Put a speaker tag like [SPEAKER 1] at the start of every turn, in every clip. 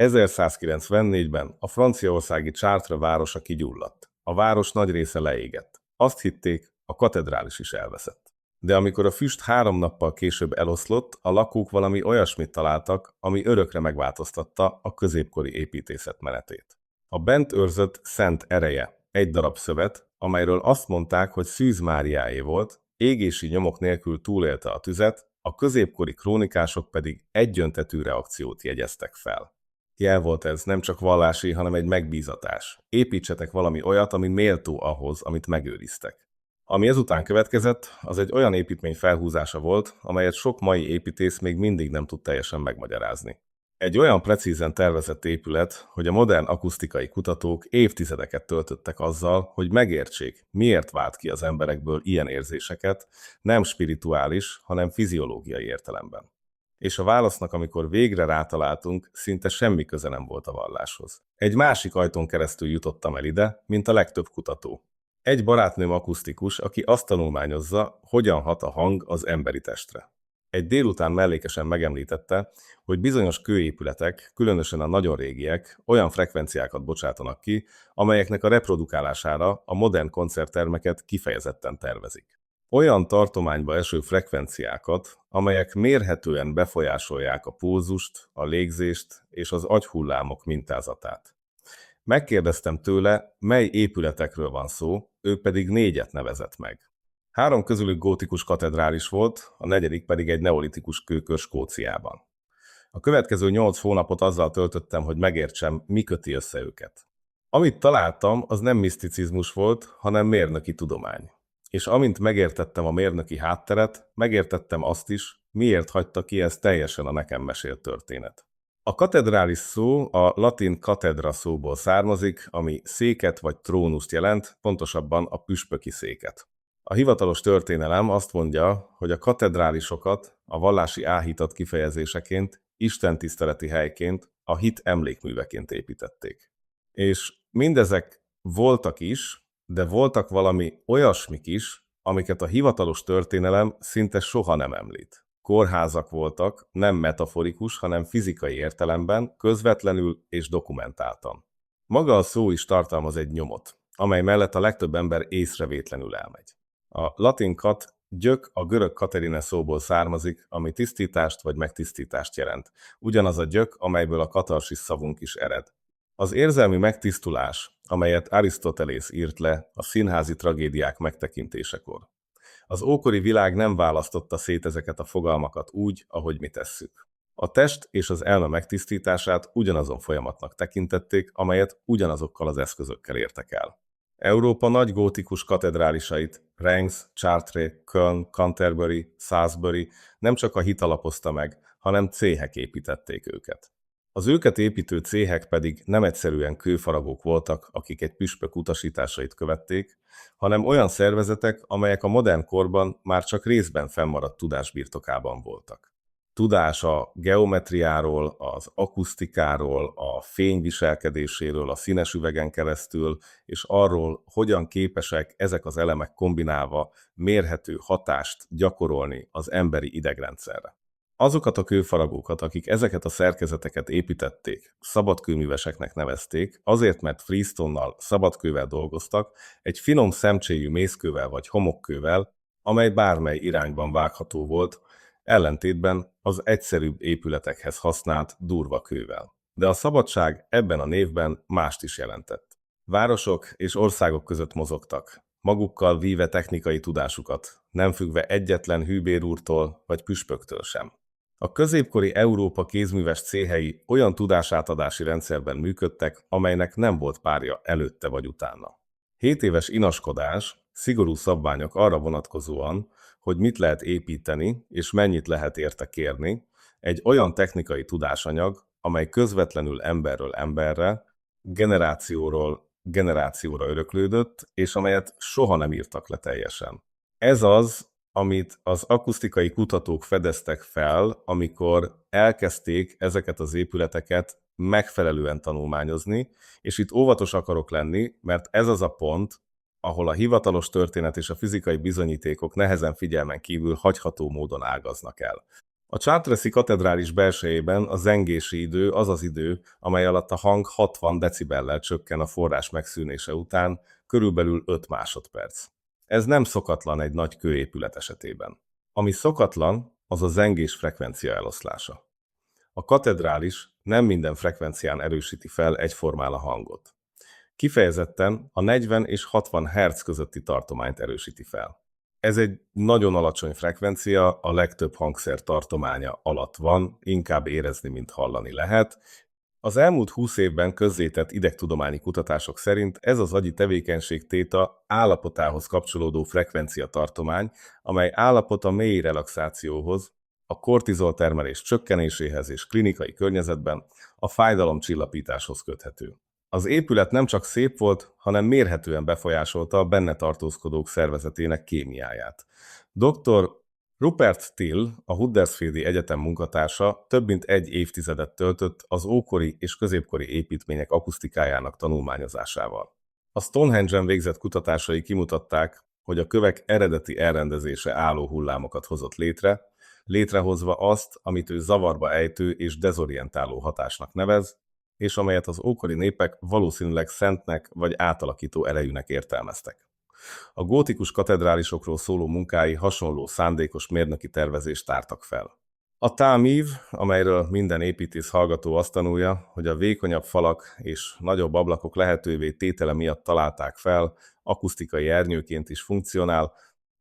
[SPEAKER 1] 1194-ben a franciaországi Chartres városa kigyulladt. A város nagy része leégett. Azt hitték, a katedrális is elveszett. De amikor a füst 3 nappal később eloszlott, a lakók valami olyasmit találtak, ami örökre megváltoztatta a középkori építészet menetét. A bent őrzött szent ereje, egy darab szövet, amelyről azt mondták, hogy Szűz Máriáé volt, égési nyomok nélkül túlélte a tüzet, a középkori krónikások pedig egyöntetű reakciót jegyeztek fel. Jel volt ez, nem csak vallási, hanem egy megbízatás. Építsetek valami olyat, ami méltó ahhoz, amit megőriztek. Ami ezután következett, az egy olyan építmény felhúzása volt, amelyet sok mai építész még mindig nem tud teljesen megmagyarázni. Egy olyan precízen tervezett épület, hogy a modern akusztikai kutatók évtizedeket töltöttek azzal, hogy megértsék, miért vált ki az emberekből ilyen érzéseket, nem spirituális, hanem fiziológiai értelemben. És a válasznak, amikor végre rátaláltunk, szinte semmi köze nem volt a valláshoz. Egy másik ajtón keresztül jutottam el ide, mint a legtöbb kutató. Egy barátnőm akusztikus, aki azt tanulmányozza, hogyan hat a hang az emberi testre. Egy délután mellékesen megemlítette, hogy bizonyos kőépületek, különösen a nagyon régiek, olyan frekvenciákat bocsátanak ki, amelyeknek a reprodukálására a modern koncerttermeket kifejezetten tervezik. Olyan tartományba eső frekvenciákat, amelyek mérhetően befolyásolják a pulzust, a légzést és az agyhullámok mintázatát. Megkérdeztem tőle, mely épületekről van szó, ő pedig 4 nevezett meg. 3 közülük gótikus katedrális volt, a 4. pedig egy neolitikus kőkör Skóciában. A következő 8 hónapot azzal töltöttem, hogy megértsem, mi köti össze őket. Amit találtam, az nem miszticizmus volt, hanem mérnöki tudomány. És amint megértettem a mérnöki hátteret, megértettem azt is, miért hagyta ki ezt teljesen a nekem mesélt történet. A katedrális szó a latin katedra szóból származik, ami széket vagy trónuszt jelent, pontosabban a püspöki széket. A hivatalos történelem azt mondja, hogy a katedrálisokat a vallási áhítat kifejezéseként, istentiszteleti helyként, a hit emlékműveként építették. És mindezek voltak is, de voltak valami olyasmik is, amiket a hivatalos történelem szinte soha nem említ. Kórházak voltak, nem metaforikus, hanem fizikai értelemben, közvetlenül és dokumentáltan. Maga a szó is tartalmaz egy nyomot, amely mellett a legtöbb ember észrevétlenül elmegy. A latin kat, gyök a görög katerine szóból származik, ami tisztítást vagy megtisztítást jelent. Ugyanaz a gyök, amelyből a katarsis szavunk is ered. Az érzelmi megtisztulás, amelyet Arisztotelész írt le a színházi tragédiák megtekintésekor. Az ókori világ nem választotta szét ezeket a fogalmakat úgy, ahogy mi tesszük. A test és az elme megtisztítását ugyanazon folyamatnak tekintették, amelyet ugyanazokkal az eszközökkel értek el. Európa nagy gótikus katedrálisait, Reims, Chartres, Köln, Canterbury, Salisbury nem csak a hit alapozta meg, hanem céhek építették őket. Az őket építő céhek pedig nem egyszerűen kőfaragók voltak, akik egy püspök utasításait követték, hanem olyan szervezetek, amelyek a modern korban már csak részben fennmaradt tudás birtokában voltak. Tudás a geometriáról, az akusztikáról, a fény viselkedéséről a színes üvegen keresztül, és arról, hogyan képesek ezek az elemek kombinálva mérhető hatást gyakorolni az emberi idegrendszerre. Azokat a kőfaragókat, akik ezeket a szerkezeteket építették, szabadkőműveseknek nevezték, azért, mert freestone-nal, szabadkővel dolgoztak, egy finom szemcséjű mészkővel vagy homokkővel, amely bármely irányban vágható volt, ellentétben az egyszerűbb épületekhez használt durva kővel. De a szabadság ebben a névben mást is jelentett. Városok és országok között mozogtak, magukkal víve technikai tudásukat, nem függve egyetlen hűbérúrtól vagy püspöktől sem. A középkori Európa kézműves céhei olyan tudásátadási rendszerben működtek, amelynek nem volt párja előtte vagy utána. 7 éves inaskodás, szigorú szabványok arra vonatkozóan, hogy mit lehet építeni és mennyit lehet érte kérni, egy olyan technikai tudásanyag, amely közvetlenül emberről emberre, generációról generációra öröklődött, és amelyet soha nem írtak le teljesen. Ez az, amit az akusztikai kutatók fedeztek fel, amikor elkezdték ezeket az épületeket megfelelően tanulmányozni, és itt óvatos akarok lenni, mert ez az a pont, ahol a hivatalos történet és a fizikai bizonyítékok nehezen figyelmen kívül hagyható módon ágaznak el. A Chartresi katedrális belsejében a zengési idő az az idő, amely alatt a hang 60 decibellel csökken a forrás megszűnése után, körülbelül 5 másodperc. Ez nem szokatlan egy nagy kőépület esetében. Ami szokatlan, az a zengés frekvencia eloszlása. A katedrális nem minden frekvencián erősíti fel egyformán a hangot. Kifejezetten a 40 és 60 Hz közötti tartományt erősíti fel. Ez egy nagyon alacsony frekvencia, a legtöbb hangszer tartománya alatt van, inkább érezni, mint hallani lehet. Az elmúlt 20 évben közzétett idegtudományi kutatások szerint ez az agyi tevékenység téta állapotához kapcsolódó frekvenciatartomány, amely állapot a mély relaxációhoz, a kortizol termelés csökkenéséhez és klinikai környezetben a fájdalomcsillapításhoz köthető. Az épület nem csak szép volt, hanem mérhetően befolyásolta a benne tartózkodók szervezetének kémiáját. Dr. Rupert Till, a Huddersfieldi Egyetem munkatársa több mint egy évtizedet töltött az ókori és középkori építmények akusztikájának tanulmányozásával. A Stonehenge-en végzett kutatásai kimutatták, hogy a kövek eredeti elrendezése álló hullámokat hozott létrehozva azt, amit ő zavarba ejtő és dezorientáló hatásnak nevez, és amelyet az ókori népek valószínűleg szentnek vagy átalakító erejűnek értelmeztek. A gótikus katedrálisokról szóló munkái hasonló szándékos mérnöki tervezést tártak fel. A támív, amelyről minden építész hallgató azt tanulja, hogy a vékonyabb falak és nagyobb ablakok lehetővé tétele miatt találták fel, akusztikai ernyőként is funkcionál,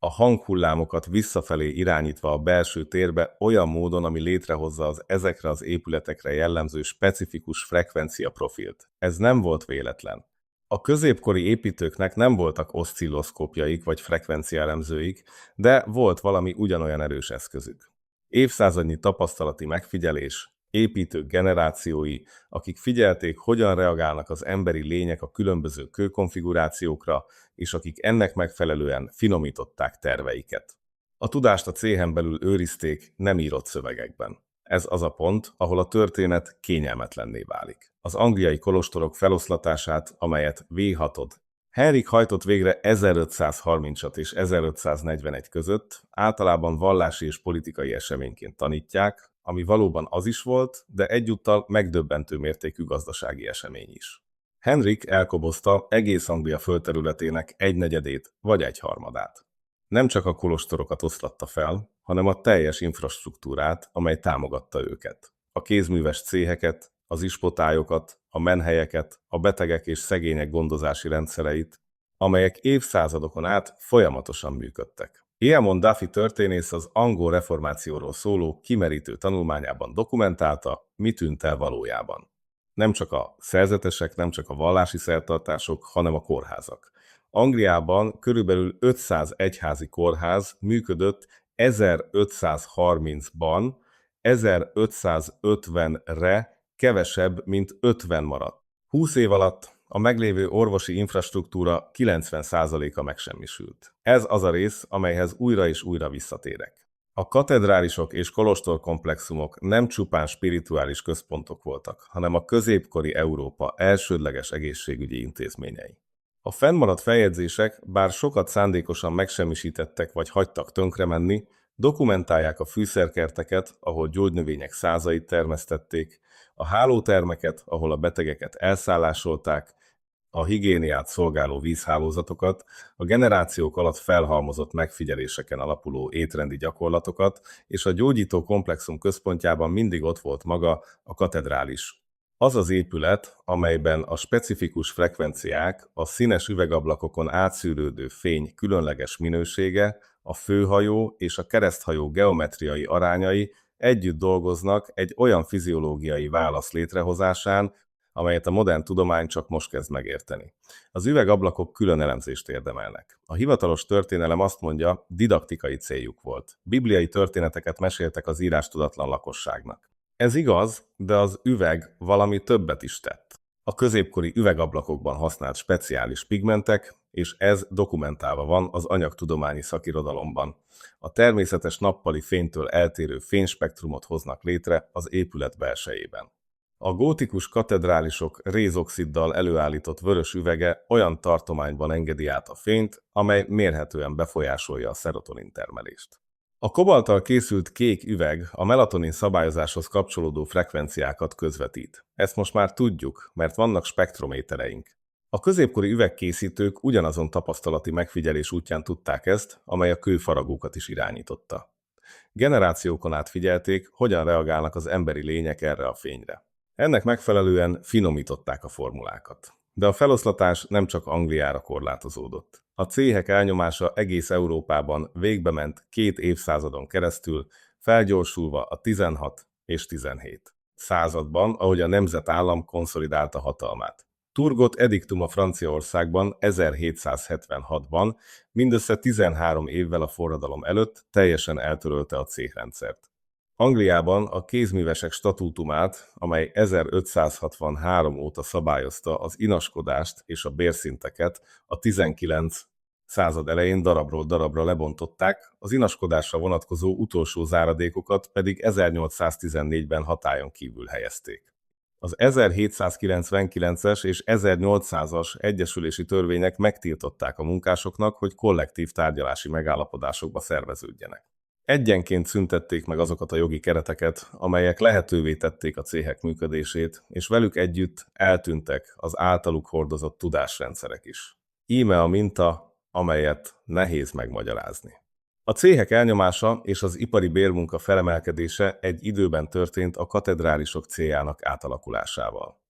[SPEAKER 1] a hanghullámokat visszafelé irányítva a belső térbe olyan módon, ami létrehozza az ezekre az épületekre jellemző specifikus frekvencia profilt. Ez nem volt véletlen. A középkori építőknek nem voltak oszcilloszkópjaik vagy frekvenciaelemzőik, de volt valami ugyanolyan erős eszközük. Évszázadnyi tapasztalati megfigyelés, építők generációi, akik figyelték, hogyan reagálnak az emberi lények a különböző kőkonfigurációkra, és akik ennek megfelelően finomították terveiket. A tudást a céhen belül őrizték nem írott szövegekben. Ez az a pont, ahol a történet kényelmetlenné válik. Az angliai kolostorok feloszlatását, amelyet V6-od Henrik hajtott végre 1530 és 1541 között, általában vallási és politikai eseményként tanítják, ami valóban az is volt, de egyúttal megdöbbentő mértékű gazdasági esemény is. Henrik elkobozta egész Anglia földterületének egynegyedét vagy egyharmadát. Nem csak a kolostorokat oszlatta fel, hanem a teljes infrastruktúrát, amely támogatta őket. A kézműves céheket, az ispotályokat, a menhelyeket, a betegek és szegények gondozási rendszereit, amelyek évszázadokon át folyamatosan működtek. Iamon Duffy történész az angol reformációról szóló kimerítő tanulmányában dokumentálta, mi tűnt el valójában. Nem csak a szerzetesek, nem csak a vallási szertartások, hanem a kórházak. Angliában körülbelül 500 egyházi kórház működött 1530-ban, 1550-re kevesebb, mint 50 maradt. 20 év alatt a meglévő orvosi infrastruktúra 90%-a megsemmisült. Ez az a rész, amelyhez újra és újra visszatérek. A katedrálisok és kolostorkomplexumok nem csupán spirituális központok voltak, hanem a középkori Európa elsődleges egészségügyi intézményei. A fennmaradt feljegyzések, bár sokat szándékosan megsemmisítettek vagy hagytak tönkremenni, dokumentálják a fűszerkerteket, ahol gyógynövények százait termesztették, a hálótermeket, ahol a betegeket elszállásolták, a higiéniát szolgáló vízhálózatokat, a generációk alatt felhalmozott megfigyeléseken alapuló étrendi gyakorlatokat, és a gyógyító komplexum központjában mindig ott volt maga a katedrális. Az az épület, amelyben a specifikus frekvenciák, a színes üvegablakokon átszűrődő fény különleges minősége, a főhajó és a kereszthajó geometriai arányai együtt dolgoznak egy olyan fiziológiai válasz létrehozásán, amelyet a modern tudomány csak most kezd megérteni. Az üvegablakok külön elemzést érdemelnek. A hivatalos történelem azt mondja, didaktikai céljuk volt. Bibliai történeteket meséltek az írástudatlan lakosságnak. Ez igaz, de az üveg valami többet is tett. A középkori üvegablakokban használt speciális pigmentek, és ez dokumentálva van az anyagtudományi szakirodalomban. A természetes nappali fénytől eltérő fényspektrumot hoznak létre az épület belsejében. A gótikus katedrálisok rézoxiddal előállított vörös üvege olyan tartományban engedi át a fényt, amely mérhetően befolyásolja a szerotonin termelést. A kobalttal készült kék üveg a melatonin szabályozáshoz kapcsolódó frekvenciákat közvetít. Ezt most már tudjuk, mert vannak spektrométereink. A középkori üvegkészítők ugyanazon tapasztalati megfigyelés útján tudták ezt, amely a kőfaragókat is irányította. Generációkon át figyelték, hogyan reagálnak az emberi lények erre a fényre. Ennek megfelelően finomították a formulákat. De a feloszlatás nem csak Angliára korlátozódott. A céhek elnyomása egész Európában végbement 2 évszázadon keresztül, felgyorsulva a 16 és 17 században, ahogy a nemzetállam konszolidálta hatalmát. Turgot ediktuma Franciaországban 1776-ban, mindössze 13 évvel a forradalom előtt teljesen eltörölte a céhrendszert. Angliában a kézművesek statútumát, amely 1563 óta szabályozta az inaskodást és a bérszinteket, a 19. század elején darabról darabra lebontották, az inaskodásra vonatkozó utolsó záradékokat pedig 1814-ben hatályon kívül helyezték. Az 1799-es és 1800-as egyesülési törvények megtiltották a munkásoknak, hogy kollektív tárgyalási megállapodásokba szerveződjenek. Egyenként szüntették meg azokat a jogi kereteket, amelyek lehetővé tették a céhek működését, és velük együtt eltűntek az általuk hordozott tudásrendszerek is. Íme a minta, amelyet nehéz megmagyarázni. A céhek elnyomása és az ipari bérmunka felemelkedése egy időben történt a katedrálisok céljának átalakulásával.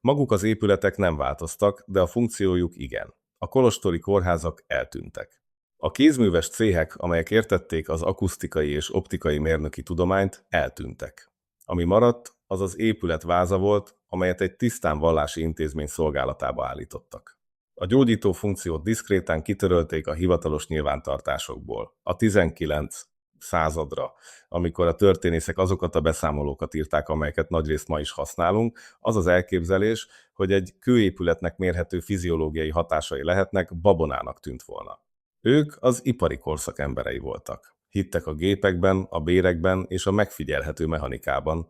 [SPEAKER 1] Maguk az épületek nem változtak, de a funkciójuk igen. A kolostori kórházak eltűntek. A kézműves céhek, amelyek értették az akusztikai és optikai mérnöki tudományt, eltűntek. Ami maradt, az az épület váza volt, amelyet egy tisztán vallási intézmény szolgálatába állítottak. A gyógyító funkciót diszkrétán kitörölték a hivatalos nyilvántartásokból. A 19. századra, amikor a történészek azokat a beszámolókat írták, amelyeket nagyrészt ma is használunk, az az elképzelés, hogy egy kőépületnek mérhető fiziológiai hatásai lehetnek, babonának tűnt volna. Ők az ipari korszak emberei voltak. Hittek a gépekben, a bérekben és a megfigyelhető mechanikában.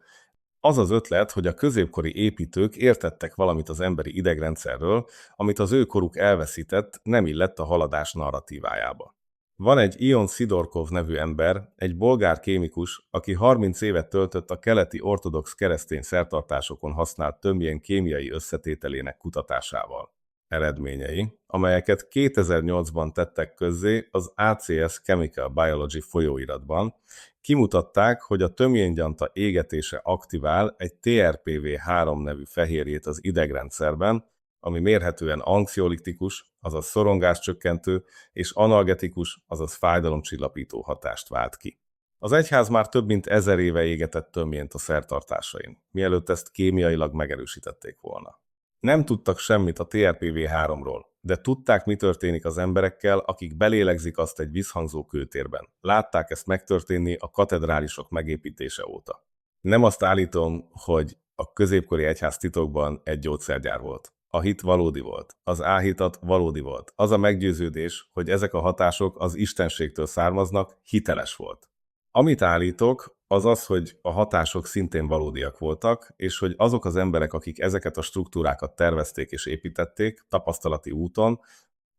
[SPEAKER 1] Az az ötlet, hogy a középkori építők értettek valamit az emberi idegrendszerről, amit az ő koruk elveszített, nem illett a haladás narratívájába. Van egy Ion Szidorkov nevű ember, egy bolgár kémikus, aki 30 évet töltött a keleti ortodox keresztény szertartásokon használt tömjén kémiai összetételének kutatásával. Eredményei, amelyeket 2008-ban tettek közzé az ACS Chemical Biology folyóiratban, kimutatták, hogy a tömjéngyanta égetése aktivál egy TRPV3 nevű fehérjét az idegrendszerben, ami mérhetően anxiolitikus, azaz szorongáscsökkentő, és analgetikus, azaz fájdalomcsillapító hatást vált ki. Az egyház már több mint 1000 éve égetett tömjént a szertartásain, mielőtt ezt kémiailag megerősítették volna. Nem tudtak semmit a TRPV3-ról, de tudták, mi történik az emberekkel, akik belélegzik azt egy visszhangzó kőtérben. Látták ezt megtörténni a katedrálisok megépítése óta. Nem azt állítom, hogy a középkori egyház titokban egy gyógyszergyár volt. A hit valódi volt, az áhítat valódi volt. Az a meggyőződés, hogy ezek a hatások az istenségtől származnak, hiteles volt. Amit állítok, az az, hogy a hatások szintén valódiak voltak, és hogy azok az emberek, akik ezeket a struktúrákat tervezték és építették, tapasztalati úton,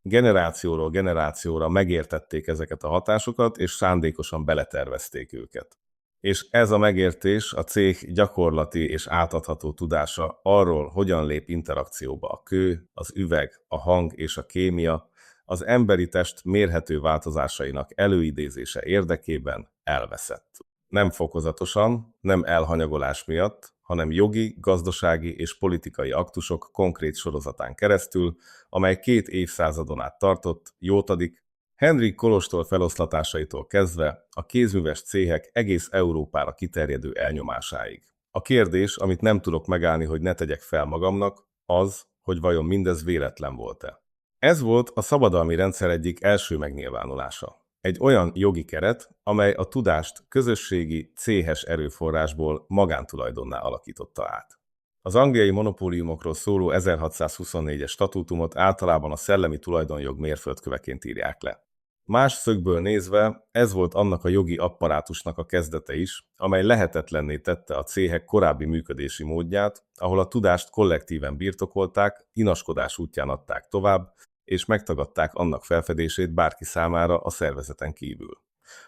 [SPEAKER 1] generációról generációra megértették ezeket a hatásokat, és szándékosan beletervezték őket. És ez a megértés, a cég gyakorlati és átadható tudása arról, hogyan lép interakcióba a kő, az üveg, a hang és a kémia, az emberi test mérhető változásainak előidézése érdekében elveszett. Nem fokozatosan, nem elhanyagolás miatt, hanem jogi, gazdasági és politikai aktusok konkrét sorozatán keresztül, amely 2 évszázadon át tartott, jótadik, Henrik kolostor feloszlatásaitól kezdve a kézműves céhek egész Európára kiterjedő elnyomásáig. A kérdés, amit nem tudok megállni, hogy ne tegyek fel magamnak, az, hogy vajon mindez véletlen volt-e. Ez volt a szabadalmi rendszer egyik első megnyilvánulása. Egy olyan jogi keret, amely a tudást közösségi, céhes erőforrásból magántulajdonná alakította át. Az angliai monopóliumokról szóló 1624-es statútumot általában a szellemi tulajdonjog mérföldköveként írják le. Más szögből nézve ez volt annak a jogi apparátusnak a kezdete is, amely lehetetlenné tette a céhek korábbi működési módját, ahol a tudást kollektíven birtokolták, inaskodás útján adták tovább, és megtagadták annak felfedését bárki számára a szervezeten kívül.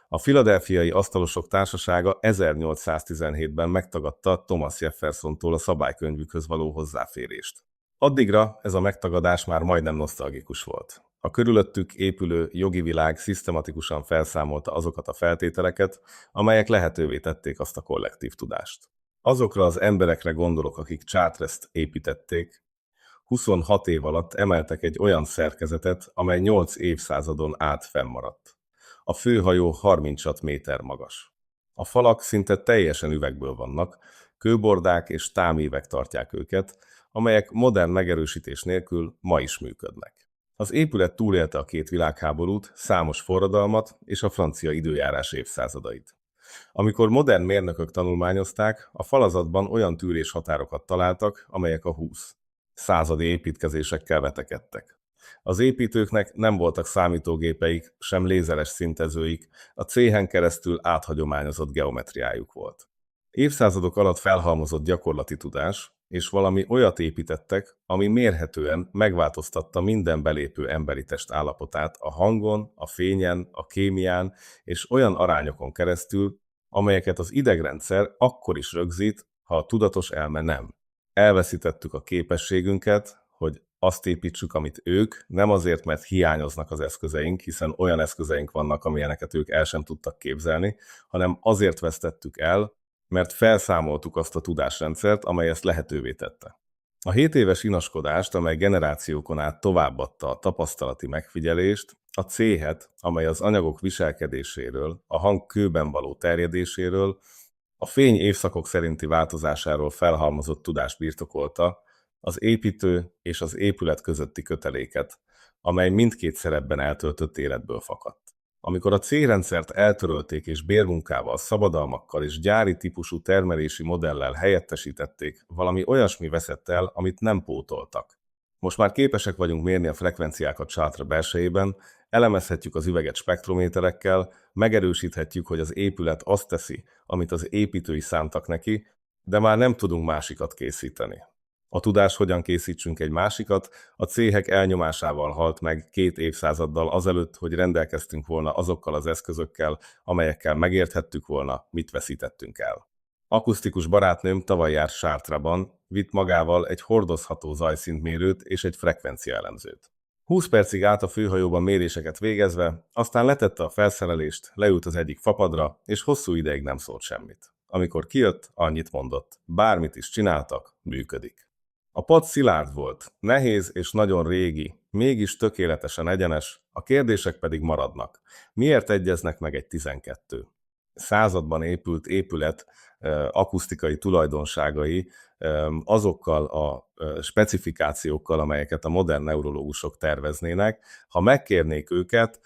[SPEAKER 1] A Philadelphiai Asztalosok Társasága 1817-ben megtagadta Thomas Jeffersontól a szabálykönyvükhöz való hozzáférést. Addigra ez a megtagadás már majdnem nosztalgikus volt. A körülöttük épülő jogi világ szisztematikusan felszámolta azokat a feltételeket, amelyek lehetővé tették azt a kollektív tudást. Azokra az emberekre gondolok, akik Chartres-t építették, 26 év alatt emeltek egy olyan szerkezetet, amely 8 évszázadon át fennmaradt. A főhajó 36 méter magas. A falak szinte teljesen üvegből vannak, kőbordák és támívek tartják őket, amelyek modern megerősítés nélkül ma is működnek. Az épület túlélte a két világháborút, számos forradalmat és a francia időjárás évszázadait. Amikor modern mérnökök tanulmányozták, a falazatban olyan tűréshatárokat találtak, amelyek a 20 századi építkezésekkel vetekedtek. Az építőknek nem voltak számítógépeik, sem lézeres szintezőik, a céhen keresztül áthagyományozott geometriájuk volt. Évszázadok alatt felhalmozott gyakorlati tudás, és valami olyat építettek, ami mérhetően megváltoztatta minden belépő emberi test állapotát a hangon, a fényen, a kémián és olyan arányokon keresztül, amelyeket az idegrendszer akkor is rögzít, ha a tudatos elme nem. Elveszítettük a képességünket, hogy azt építsük, amit ők, nem azért, mert hiányoznak az eszközeink, hiszen olyan eszközeink vannak, amilyeneket ők el sem tudtak képzelni, hanem azért vesztettük el, mert felszámoltuk azt a tudásrendszert, amely ezt lehetővé tette. A 7 éves inaskodást, amely generációkon át továbbadta a tapasztalati megfigyelést, a céhet, amely az anyagok viselkedéséről, a hang kőben való terjedéséről, a fény évszakok szerinti változásáról felhalmozott tudást birtokolta, az építő és az épület közötti köteléket, amely mindkét szerepben eltöltött életből fakadt. Amikor a célrendszert eltörölték és bérmunkával, szabadalmakkal és gyári típusú termelési modellel helyettesítették, valami olyasmi veszett el, amit nem pótoltak. Most már képesek vagyunk mérni a frekvenciákat Chartres belsejében, elemezhetjük az üveget spektrométerekkel, megerősíthetjük, hogy az épület azt teszi, amit az építői szántak neki, de már nem tudunk másikat készíteni. A tudás, hogyan készítsünk egy másikat, a céhek elnyomásával halt meg 2 évszázaddal azelőtt, hogy rendelkeztünk volna azokkal az eszközökkel, amelyekkel megérthettük volna, mit veszítettünk el. Akusztikus barátnőm tavaly járt Chartres-ban, vitt magával egy hordozható zajszintmérőt és egy frekvenciaelemzőt. 20 percig állt a főhajóban méréseket végezve, aztán letette a felszerelést, leült az egyik fapadra, és hosszú ideig nem szólt semmit. Amikor kijött, annyit mondott: bármit is csináltak, működik. A pad szilárd volt, nehéz és nagyon régi, mégis tökéletesen egyenes, a kérdések pedig maradnak. Miért egyeznek meg egy 12? Században épült épület akusztikai tulajdonságai azokkal a specifikációkkal, amelyeket a modern neurológusok terveznének, ha megkérnék őket,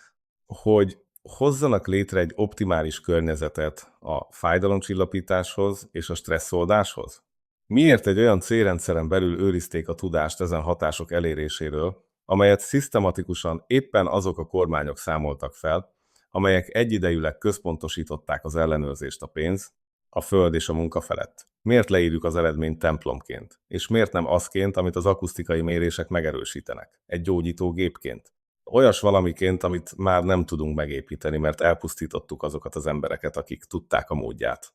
[SPEAKER 1] hogy hozzanak létre egy optimális környezetet a fájdalomcsillapításhoz és a stresszoldáshoz? Miért egy olyan célrendszeren belül őrizték a tudást ezen hatások eléréséről, amelyet szisztematikusan éppen azok a kormányok számoltak fel, amelyek egyidejűleg központosították az ellenőrzést a pénz, a föld és a munka felett? Miért leírjuk az eredményt templomként? És miért nem azként, amit az akusztikai mérések megerősítenek? Egy gyógyító gépként? Olyas valamiként, amit már nem tudunk megépíteni, mert elpusztítottuk azokat az embereket, akik tudták a módját.